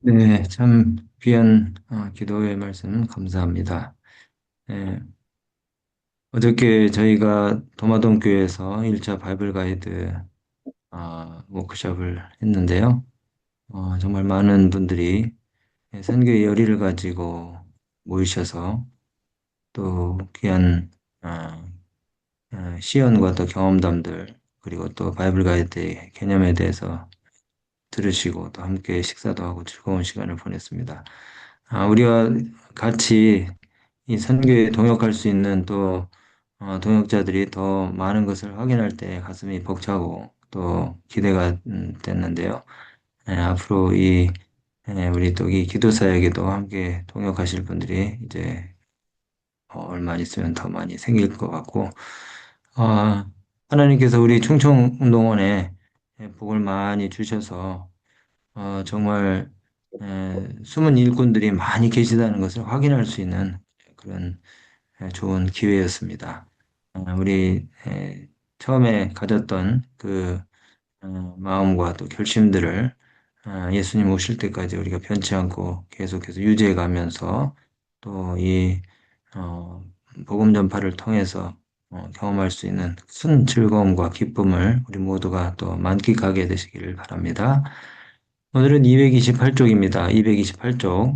네, 참 귀한 기도의 말씀 감사합니다. 네, 어저께 저희가 도마동 교회에서 1차 바이블 가이드 워크숍을 했는데요. 정말 많은 분들이 선교의 열의를 가지고 모이셔서 또 귀한 어, 시연과 또 경험담들 그리고 또 바이블 가이드의 개념에 대해서 들으시고 또 함께 식사도 하고 즐거운 시간을 보냈습니다. 우리와 같이 이 선교에 동역할 수 있는 또 동역자들이 더 많은 것을 확인할 때 가슴이 벅차고 또 기대가 됐는데요. 앞으로 우리 또 이 기도사에게도 함께 동역하실 분들이 이제 얼마 있으면 더 많이 생길 것 같고 어, 하나님께서 우리 충청운동원에 복을 많이 주셔서 정말 숨은 일꾼들이 많이 계시다는 것을 확인할 수 있는 그런 좋은 기회였습니다. 우리 처음에 가졌던 그 마음과 또 결심들을 예수님 오실 때까지 우리가 변치 않고 계속해서 유지해 가면서 또 이 복음 전파를 통해서 경험할 수 있는 큰 즐거움과 기쁨을 우리 모두가 또 만끽하게 되시기를 바랍니다. 오늘은 228쪽입니다. 228쪽.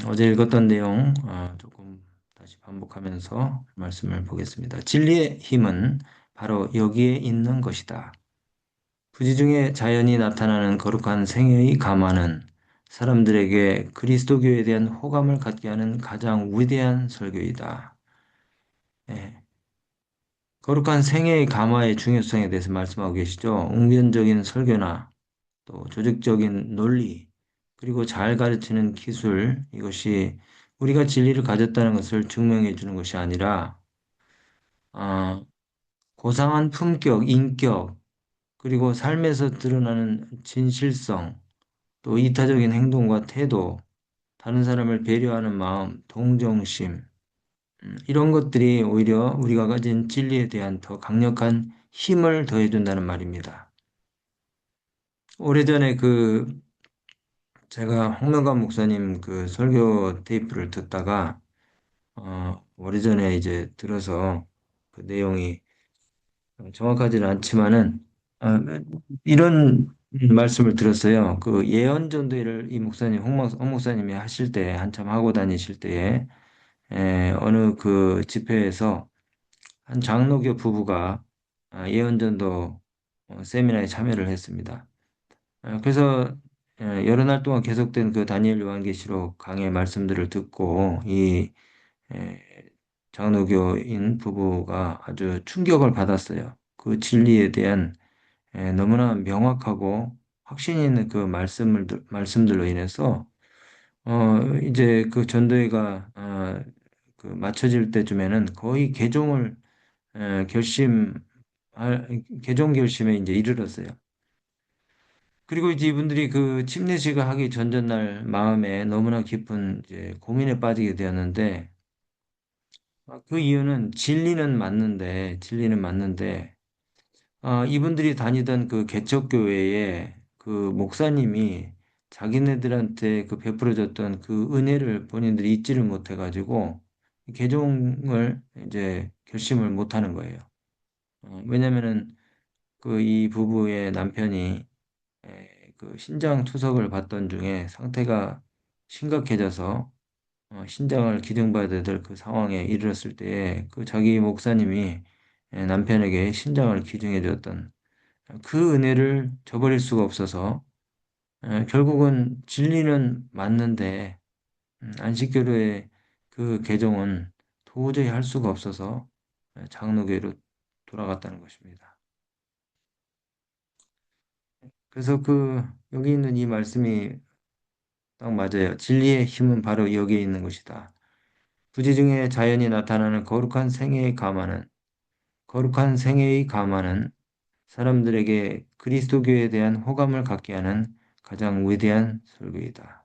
어제 읽었던 내용 조금 다시 반복하면서 말씀을 보겠습니다. 진리의 힘은 바로 여기에 있는 것이다. 부지 중에 자연이 나타나는 거룩한 생애의 감화는 사람들에게 그리스도교에 대한 호감을 갖게 하는 가장 위대한 설교이다. 예. 거룩한 생애의 감화의 중요성에 대해서 말씀하고 계시죠. 웅변적인 설교나 또 조직적인 논리, 그리고 잘 가르치는 기술, 이것이 우리가 진리를 가졌다는 것을 증명해 주는 것이 아니라, 어, 고상한 품격, 인격, 그리고 삶에서 드러나는 진실성, 또 이타적인 행동과 태도, 다른 사람을 배려하는 마음, 동정심, 이런 것들이 오히려 우리가 가진 진리에 대한 더 강력한 힘을 더해준다는 말입니다. 오래전에 제가 홍명관 목사님 그 설교 테이프를 듣다가 오래전에 이제 들어서 그 내용이 정확하지는 않지만은 이런 말씀을 들었어요. 그 예언 전도회를 이 목사님 홍 목사님이 하실 때 한참 하고 다니실 때에 어느 그 집회에서 한 장로교 부부가 예언 전도 세미나에 참여를 했습니다. 그래서 여러 날 동안 계속된 그 다니엘 요한계시록 강의 말씀들을 듣고 이 에, 장로교인 부부가 아주 충격을 받았어요. 그 진리에 대한 너무나 명확하고 확신 있는 그 말씀들로 인해서 이제 그 전도회가 그 마쳐질 때쯤에는 거의 개종 결심에 이제 이르렀어요. 그리고 이제 이분들이 그 침례식을 하기 전전날 마음에 너무나 깊은 이제 고민에 빠지게 되었는데 그 이유는 진리는 맞는데 이분들이 다니던 그 개척교회에 그 목사님이 자기네들한테 그 베풀어줬던 그 은혜를 본인들이 잊지를 못해가지고 개종을 이제 결심을 못하는 거예요. 왜냐면은 그 이 부부의 남편이 그 신장 투석을 받던 중에 상태가 심각해져서 신장을 기증받아야 될 그 상황에 이르렀을 때에 그 자기 목사님이 남편에게 신장을 기증해 줬던 그 은혜를 저버릴 수가 없어서 결국은 진리는 맞는데 안식교로의 그 개종은 도저히 할 수가 없어서 장로교로 돌아갔다는 것입니다. 그래서 여기 있는 이 말씀이 딱 맞아요. 진리의 힘은 바로 여기에 있는 것이다. 부지 중에 자연이 나타나는 거룩한 생애의 감화는 사람들에게 그리스도교에 대한 호감을 갖게 하는 가장 위대한 설교이다.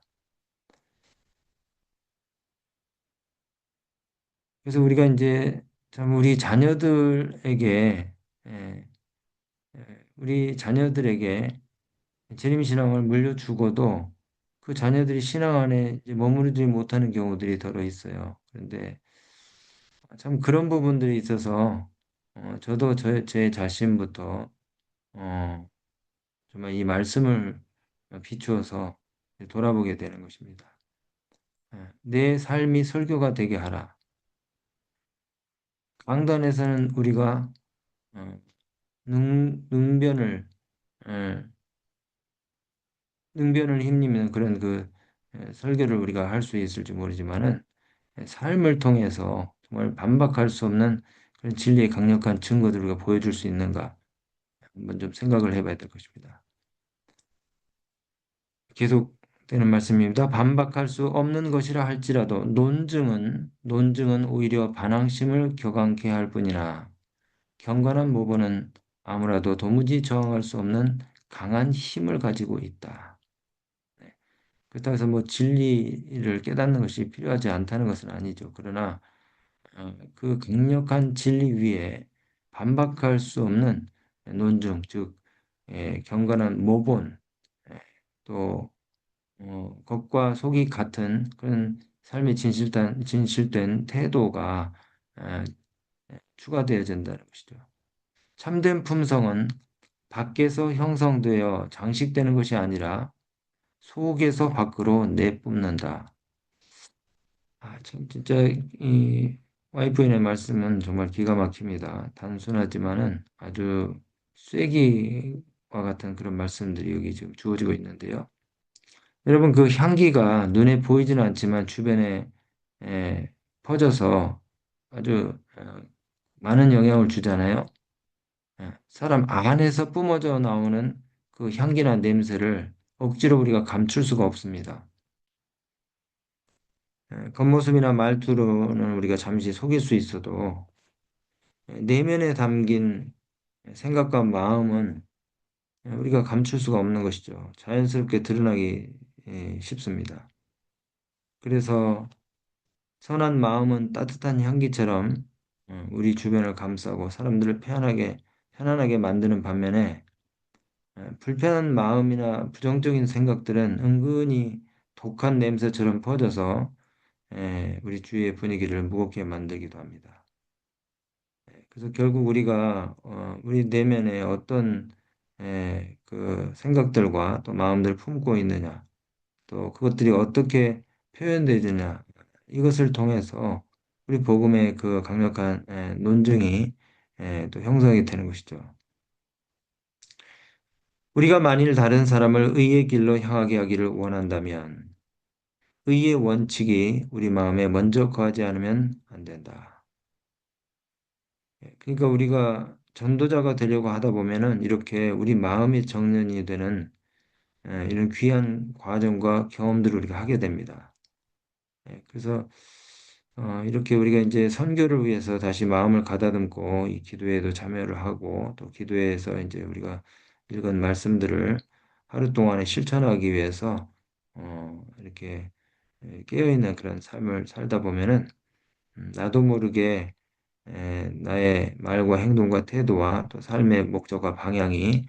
그래서 우리가 이제 참 예, 우리 자녀들에게 재림신앙을 물려주고도 그 자녀들이 신앙 안에 이제 머무르지 못하는 경우들이 더러 있어요. 그런데 참 그런 부분들이 있어서 저도 제 자신부터 어, 정말 이 말씀을 비추어서 돌아보게 되는 것입니다. 내 삶이 설교가 되게 하라. 강단에서는 우리가 어, 능변을 예, 능변을 힘입는 그런 설교를 우리가 할 수 있을지 모르지만은 삶을 통해서 정말 반박할 수 없는 그런 진리의 강력한 증거들을 우리가 보여줄 수 있는가 한번 좀 생각을 해봐야 될 것입니다. 계속되는 말씀입니다. 반박할 수 없는 것이라 할지라도 논증은 오히려 반항심을 격앙케 할 뿐이나 경건한 모본은 아무라도 도무지 저항할 수 없는 강한 힘을 가지고 있다. 네. 그렇다고 해서 뭐 진리를 깨닫는 것이 필요하지 않다는 것은 아니죠. 그러나 그 강력한 진리 위에 반박할 수 없는 논증, 즉 경건한 모본, 예, 또 겉과 속이 같은 그런 삶의 진실된 태도가 에, 추가되어야 된다는 것이죠. 참된 품성은 밖에서 형성되어 장식되는 것이 아니라 속에서 밖으로 내뿜는다. 참 진짜 이 와이프인의 말씀은 정말 기가 막힙니다. 단순하지만은 아주 쐐기와 같은 그런 말씀들이 여기 지금 주어지고 있는데요. 여러분 그 향기가 눈에 보이지는 않지만 주변에 퍼져서 아주 많은 영향을 주잖아요. 사람 안에서 뿜어져 나오는 그 향기나 냄새를 억지로 우리가 감출 수가 없습니다. 겉모습이나 말투로는 우리가 잠시 속일 수 있어도 내면에 담긴 생각과 마음은 우리가 감출 수가 없는 것이죠. 자연스럽게 드러나기 쉽습니다. 그래서 선한 마음은 따뜻한 향기처럼 우리 주변을 감싸고 사람들을 편안하게 만드는 반면에 불편한 마음이나 부정적인 생각들은 은근히 독한 냄새처럼 퍼져서 우리 주위의 분위기를 무겁게 만들기도 합니다. 그래서 결국 우리가 우리 내면에 어떤 그 생각들과 또 마음들을 품고 있느냐, 또 그것들이 어떻게 표현되느냐, 이것을 통해서 우리 복음의 그 강력한 논증이 또 형성이 되는 것이죠. 우리가 만일 다른 사람을 의의 길로 향하게 하기를 원한다면 의의 원칙이 우리 마음에 먼저 거하지 않으면 안 된다. 그러니까 우리가 전도자가 되려고 하다 보면은 이렇게 우리 마음이 정련이 되는 이런 귀한 과정과 경험들을 우리가 하게 됩니다. 그래서 이렇게 우리가 이제 선교를 위해서 다시 마음을 가다듬고 이 기도에도 참여를 하고 또 기도에서 이제 우리가 읽은 말씀들을 하루 동안에 실천하기 위해서 이렇게 깨어있는 그런 삶을 살다 보면은 나도 모르게 나의 말과 행동과 태도와 또 삶의 목적과 방향이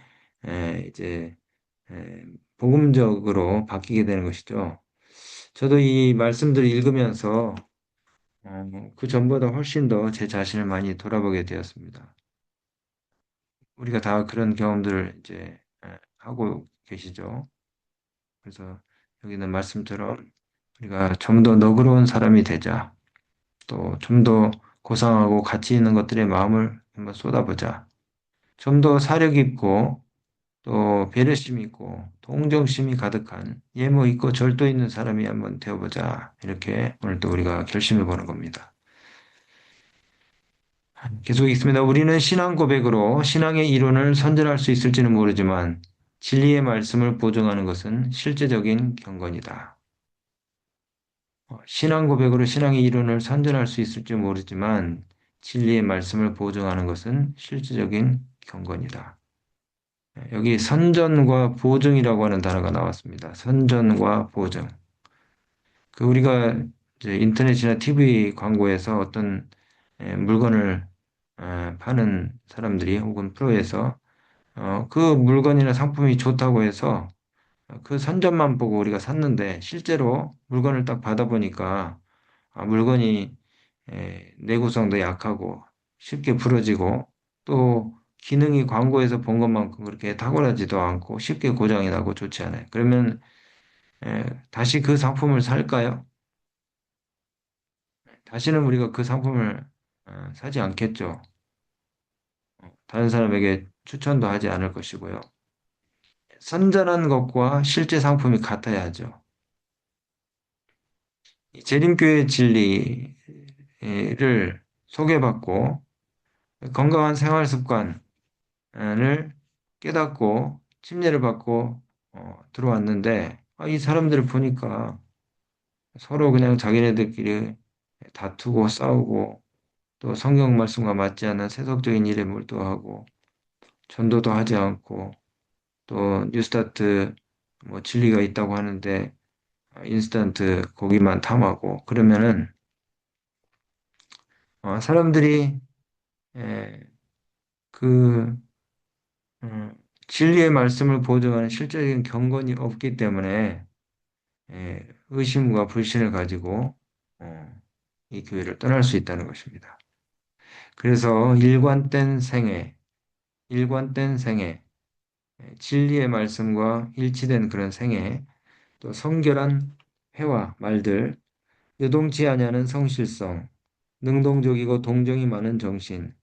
이제 에, 복음적으로 바뀌게 되는 것이죠. 저도 이 말씀들을 읽으면서 그 전보다 훨씬 더 제 자신을 많이 돌아보게 되었습니다. 우리가 다 그런 경험들을 이제 하고 계시죠. 그래서 여기는 말씀처럼 우리가 좀 더 너그러운 사람이 되자. 또 좀 더 고상하고 가치 있는 것들의 마음을 한번 쏟아보자. 좀 더 사려 깊고 또 배려심 있고 동정심이 가득한 예모 있고 절도 있는 사람이 한번 되어보자. 이렇게 오늘 또 우리가 결심해 보는 겁니다. 계속 있습니다. 우리는 신앙 고백으로 신앙의 이론을 선전할 수 있을지는 모르지만 진리의 말씀을 보증하는 것은 실제적인 경건이다. 신앙 고백으로 신앙의 이론을 선전할 수 있을지 모르지만 진리의 말씀을 보증하는 것은 실제적인 경건이다. 여기 선전과 보증이라고 하는 단어가 나왔습니다. 선전과 보증. 그 우리가 이제 인터넷이나 TV 광고에서 어떤 물건을 파는 사람들이 혹은 프로에서 그 물건이나 상품이 좋다고 해서 그 선전만 보고 우리가 샀는데 실제로 물건을 딱 받아보니까 물건이 내구성도 약하고 쉽게 부러지고 또 기능이 광고에서 본 것만큼 그렇게 탁월하지도 않고 쉽게 고장이 나고 좋지 않아요. 그러면 다시 그 상품을 살까요? 다시는 우리가 그 상품을 사지 않겠죠. 다른 사람에게 추천도 하지 않을 것이고요. 선전한 것과 실제 상품이 같아야 하죠. 이 재림교의 진리를 소개받고 건강한 생활 습관을 깨닫고 침례를 받고 들어왔는데 이 사람들을 보니까 서로 그냥 자기네들끼리 다투고 싸우고 또 성경 말씀과 맞지 않는 세속적인 일에 몰두하고 전도도 하지 않고 또 뉴스타트 뭐 진리가 있다고 하는데 인스턴트 고기만 탐하고 그러면은 사람들이 에, 그 음, 진리의 말씀을 보증하는 실제적인 경건이 없기 때문에 의심과 불신을 가지고 이 교회를 떠날 수 있다는 것입니다. 그래서 일관된 생애, 진리의 말씀과 일치된 그런 생애, 또 성결한 회화, 말들, 요동치 아니하는 성실성, 능동적이고 동정이 많은 정신,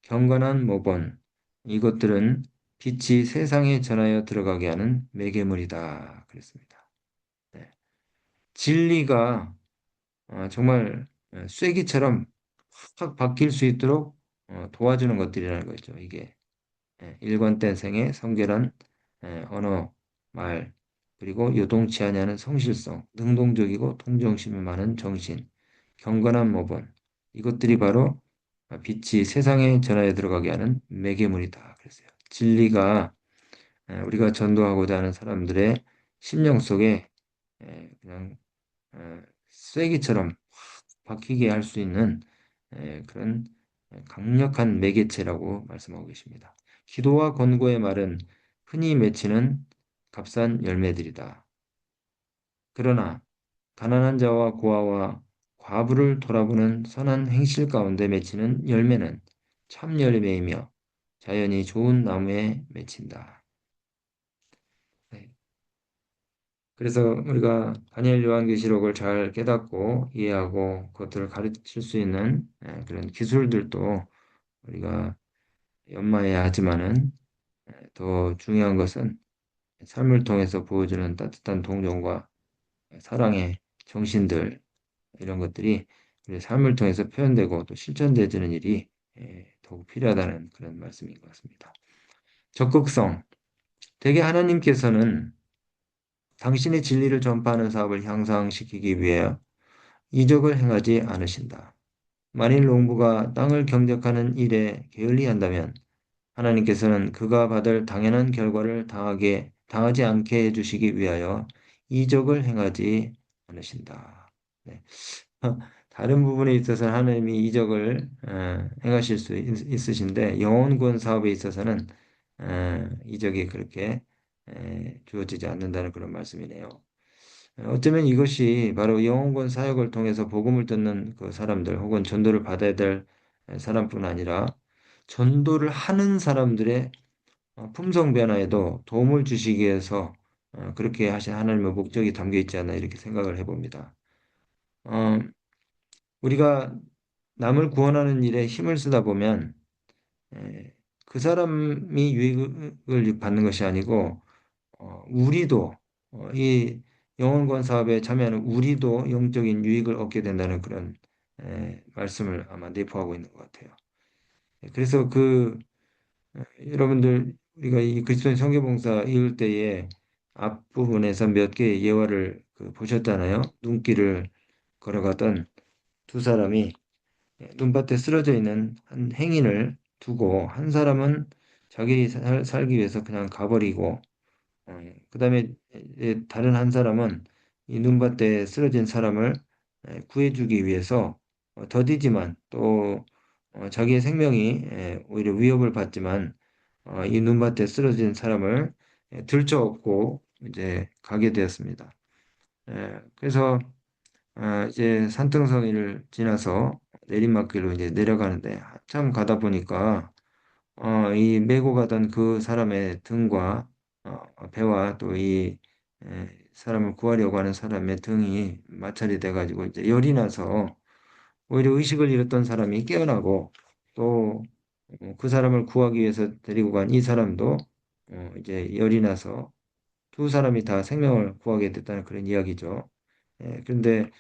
경건한 모본, 이것들은 빛이 세상에 전하여 들어가게 하는 매개물이다. 그랬습니다. 네. 진리가 정말 쐐기처럼 확 박힐 수 있도록 도와주는 것들이라는 거죠. 이게 일관된 생애, 성결한 언어, 말, 그리고 요동치 아니하는 성실성, 능동적이고 동정심이 많은 정신, 경건한 모본, 이것들이 바로 빛이 세상에 전하여 들어가게 하는 매개물이다. 그랬어요. 진리가 우리가 전도하고자 하는 사람들의 심령 속에 그냥 쐐기처럼 박히게 할 수 있는 그런 강력한 매개체라고 말씀하고 계십니다. 기도와 권고의 말은 흔히 맺히는 값싼 열매들이다. 그러나 가난한 자와 고아와 과부를 돌아보는 선한 행실 가운데 맺히는 열매는 참 열매이며 자연이 좋은 나무에 맺힌다. 네. 그래서 우리가 다니엘 요한계시록을 잘 깨닫고 이해하고 그것들을 가르칠 수 있는 그런 기술들도 우리가 연마해야 하지만은 더 중요한 것은 삶을 통해서 보여주는 따뜻한 동정과 사랑의 정신들 이런 것들이 우리 삶을 통해서 표현되고 또 실천되어지는 일이 더욱 필요하다는 그런 말씀인 것 같습니다. 적극성. 대개 하나님께서는 당신의 진리를 전파하는 사업을 향상시키기 위해 이적을 행하지 않으신다. 만일 농부가 땅을 경작하는 일에 게을리한다면 하나님께서는 그가 받을 당연한 결과를 당하지 않게 해주시기 위하여 이적을 행하지 않으신다. 네. 다른 부분에 있어서는 하나님이 이적을 행하실 수 있으신데 영혼구원 사업에 있어서는 이적이 그렇게 주어지지 않는다는 그런 말씀이네요. 어쩌면 이것이 바로 영혼권 사역을 통해서 복음을 듣는 그 사람들 혹은 전도를 받아야 될 사람뿐 아니라 전도를 하는 사람들의 품성 변화에도 도움을 주시기 위해서 그렇게 하신 하나님의 목적이 담겨 있지 않나 이렇게 생각을 해봅니다. 어, 우리가 남을 구원하는 일에 힘을 쓰다 보면 에, 그 사람이 유익을 받는 것이 아니고 우리도 이 영혼권 사업에 참여하는 우리도 영적인 유익을 얻게 된다는 그런 말씀을 아마 내포하고 있는 것 같아요. 그래서 여러분들 우리가 이 그리스도인 선교봉사 이을 때에 앞부분에서 몇 개의 예화를 보셨잖아요. 눈길을 걸어가던 두 사람이 눈밭에 쓰러져 있는 한 행인을 두고 한 사람은 자기 살기 위해서 그냥 가버리고 그다음에 다른 한 사람은 이 눈밭에 쓰러진 사람을 구해주기 위해서 더디지만 또 자기의 생명이 오히려 위협을 받지만 이 눈밭에 쓰러진 사람을 들쳐업고 이제 가게 되었습니다. 그래서 이제 산등성이를 지나서 내리막길로 이제 내려가는데 한참 가다 보니까 이 메고 가던 그 사람의 등과 배와 또 이 사람을 구하려고 하는 사람의 등이 마찰이 돼가지고 이제 열이 나서 오히려 의식을 잃었던 사람이 깨어나고 또 그 사람을 구하기 위해서 데리고 간 이 사람도 이제 열이 나서 두 사람이 다 생명을 구하게 됐다는 그런 이야기죠. 그런데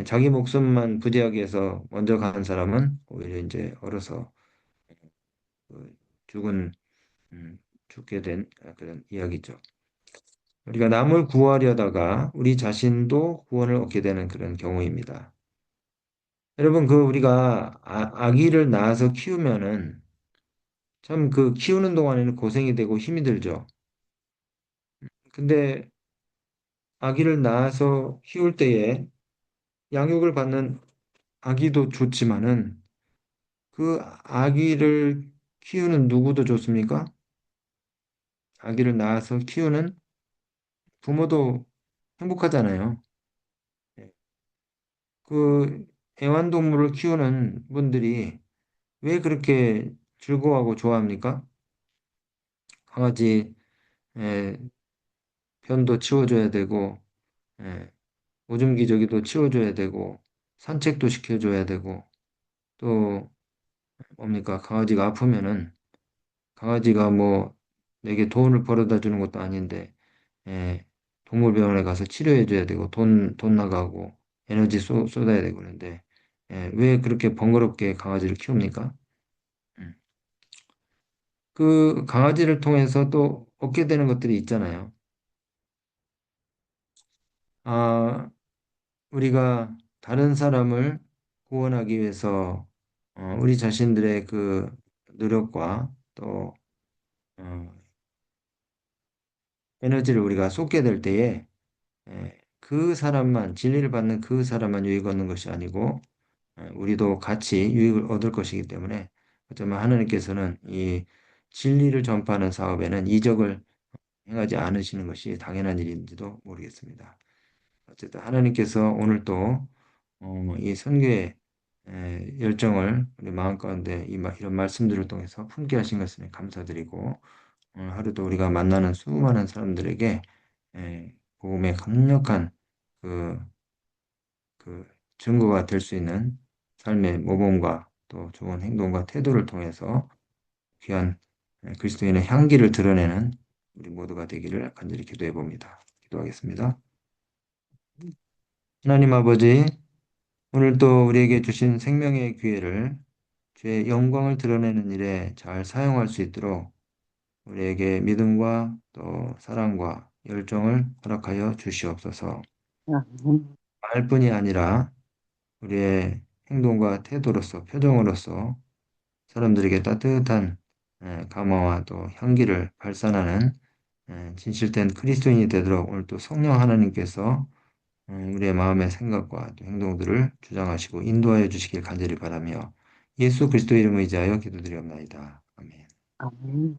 자기 목숨만 부지하기 위해서 먼저 간 사람은 오히려 이제 얼어서 그 죽은 죽게 된 그런 이야기죠. 우리가 남을 구하려다가 우리 자신도 구원을 얻게 되는 그런 경우입니다. 여러분, 그 우리가 아기를 낳아서 키우면은 참 그 키우는 동안에는 고생이 되고 힘이 들죠. 근데 아기를 낳아서 키울 때에 양육을 받는 아기도 좋지만은 그 아기를 키우는 누구도 좋습니까? 아기를 낳아서 키우는 부모도 행복하잖아요. 예. 그 애완동물을 키우는 분들이 왜 그렇게 즐거워하고 좋아합니까? 강아지 예, 편도 치워줘야 되고 예, 오줌 기저귀도 치워줘야 되고 산책도 시켜줘야 되고 또 뭡니까? 강아지가 아프면은 강아지가 뭐 내게 돈을 벌어다 주는 것도 아닌데 예, 동물병원에 가서 치료해 줘야 되고 돈 나가고 에너지 쏟아야 되고 그런데 왜 그렇게 번거롭게 강아지를 키웁니까? 음. 그 강아지를 통해서 또 얻게 되는 것들이 있잖아요. 아, 우리가 다른 사람을 구원하기 위해서 우리 자신들의 그 노력과 또 어, 에너지를 우리가 쏟게 될 때에 그 사람만 진리를 받는 그 사람만 유익 얻는 것이 아니고 우리도 같이 유익을 얻을 것이기 때문에 어쩌면 하나님께서는 이 진리를 전파하는 사업에는 이적을 행하지 않으시는 것이 당연한 일인지도 모르겠습니다. 어쨌든 하나님께서 오늘 또 이 선교의 열정을 우리 마음 가운데 이런 말씀들을 통해서 품게 하신 것을 감사드리고 오늘 하루도 우리가 만나는 수많은 사람들에게 복음의 강력한 그, 그 증거가 될 수 있는 삶의 모범과 또 좋은 행동과 태도를 통해서 귀한 그리스도인의 향기를 드러내는 우리 모두가 되기를 간절히 기도해 봅니다. 기도하겠습니다. 하나님 아버지, 오늘 또 우리에게 주신 생명의 기회를 주의 영광을 드러내는 일에 잘 사용할 수 있도록 우리에게 믿음과 또 사랑과 열정을 허락하여 주시옵소서. 아멘. 말뿐이 아니라 우리의 행동과 태도로서 표정으로서 사람들에게 따뜻한 감화와 또 향기를 발산하는 진실된 그리스도인이 되도록 오늘 또 성령 하나님께서 우리의 마음의 생각과 또 행동들을 주장하시고 인도하여 주시길 간절히 바라며 예수 그리스도 이름을 의지하여 기도드리옵나이다. 아멘. 아멘.